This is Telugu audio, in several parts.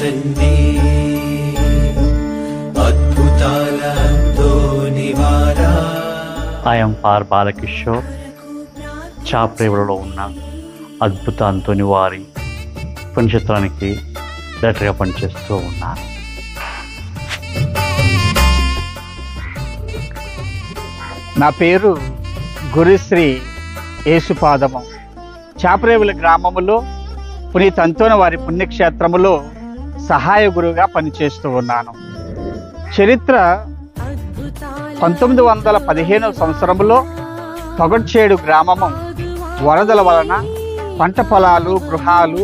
మార్చండి, అద్భుతాలతో నివారా. ఐఎమ్ ఆర్ బాలకిషోర్, చాప్రేవులలో ఉన్న అద్భుత అంతోని వారి పుణ్యక్షేత్రానికి డైరెక్టర్గా పనిచేస్తూ ఉన్నాను. నా పేరు గురుశ్రీ యేసుపాదము. చాప్రేవుల గ్రామములో పునీత అంతోని వారి పుణ్యక్షేత్రములో సహాయ గురువుగా పనిచేస్తూ ఉన్నాను. చరిత్ర 1915 సంవత్సరంలో తొగడ్చేడు గ్రామము వరదల వలన పంట పొలాలు, గృహాలు,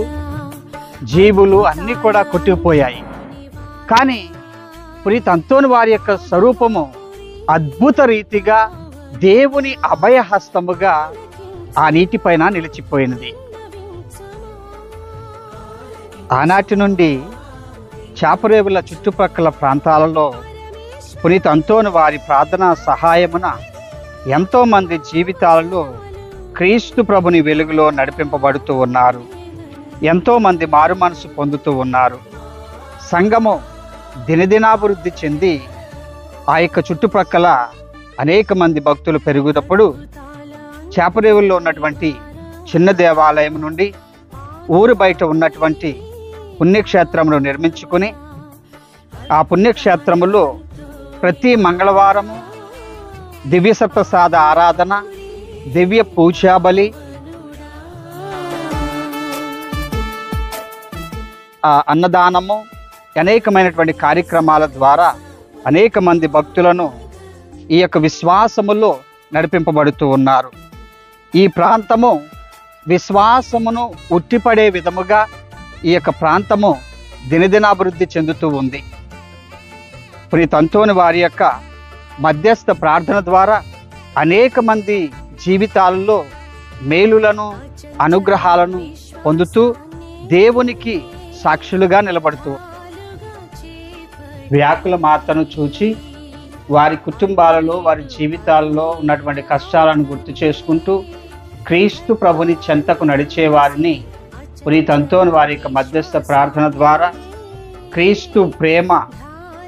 జీవులు అన్నీ కూడా కొట్టుకుపోయాయి. కానీ పునీత అంతోని వారి యొక్క స్వరూపము అద్భుత రీతిగా దేవుని అభయహస్తముగా ఆ నీటిపైన నిలిచిపోయినది. ఆనాటి నుండి చాపరేవుల చుట్టుపక్కల ప్రాంతాలలో పునీత అంతోని వారి ప్రార్థనా సహాయమున ఎంతోమంది జీవితాలలో క్రీస్తు ప్రభుని వెలుగులో నడిపింపబడుతూ ఉన్నారు. ఎంతోమంది మారు మనసు పొందుతూ ఉన్నారు. సంఘము దినదినాభివృద్ధి చెంది ఆ యొక్క చుట్టుపక్కల అనేక మంది భక్తులు పెరుగునప్పుడు చాపరేవుల్లో ఉన్నటువంటి చిన్న దేవాలయం నుండి ఊరు బయట ఉన్నటువంటి పుణ్యక్షేత్రమును నిర్మించుకుని ఆ పుణ్యక్షేత్రములో ప్రతి మంగళవారము దివ్య సప్తసాద ఆరాధన, దివ్య పూజాబలి, అన్నదానము, అనేకమైనటువంటి కార్యక్రమాల ద్వారా అనేక మంది భక్తులను ఈ యొక్క విశ్వాసములో నడిపింపబడుతూ ఉన్నారు. ఈ ప్రాంతము విశ్వాసమును ఉట్టిపడే విధముగా ఈ యొక్క ప్రాంతము దినదినాభివృద్ధి చెందుతూ ఉంది. పునీత అంతోని వారి యొక్క మధ్యస్థ ప్రార్థన ద్వారా అనేక మంది జీవితాలలో మేలులను, అనుగ్రహాలను పొందుతూ దేవునికి సాక్షులుగా నిలబడుతూ వ్యాకుల మాతను చూచి వారి కుటుంబాలలో, వారి జీవితాలలో ఉన్నటువంటి కష్టాలను గుర్తు చేసుకుంటూ క్రీస్తు ప్రభుని చెంతకు నడిచే వారిని పునీత అంతోని వారి యొక్క మధ్యస్థ ప్రార్థన ద్వారా క్రీస్తు ప్రేమ,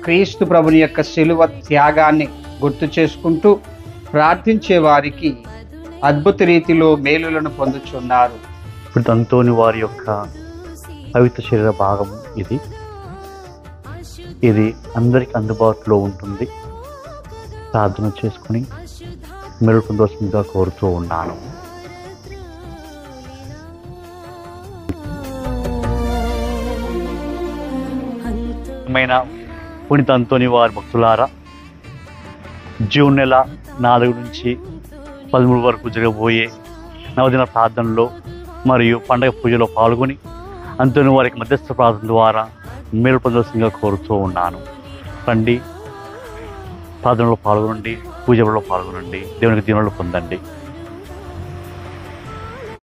క్రీస్తు ప్రభుని యొక్క శిలువ త్యాగాన్ని గుర్తు చేసుకుంటూ ప్రార్థించే వారికి అద్భుత రీతిలో మేలులను పొందుచున్నారు. పునీత అంతోని వారి యొక్క పవిత్ర శరీర భాగం ఇది అందరికి అందుబాటులో ఉంటుంది. ప్రార్థన చేసుకుని మెరుగు పొందవలసిందిగా కోరుతూ ఉన్నాను. పునీత అంతోని వారి భక్తులారా, జూన్ నెల 4 నుంచి 13 వరకు జరగబోయే నవదిన ప్రార్థనలో మరియు పండగ పూజలో పాల్గొని అంతోని వారికి మధ్యస్థ ప్రార్థన ద్వారా మేలు పొందవలసిందిగా కోరుతూ ఉన్నాను. రండి, ప్రార్థనలో పాల్గొనండి, పూజలో పాల్గొనండి, దేవునికి దీవెనలు పొందండి.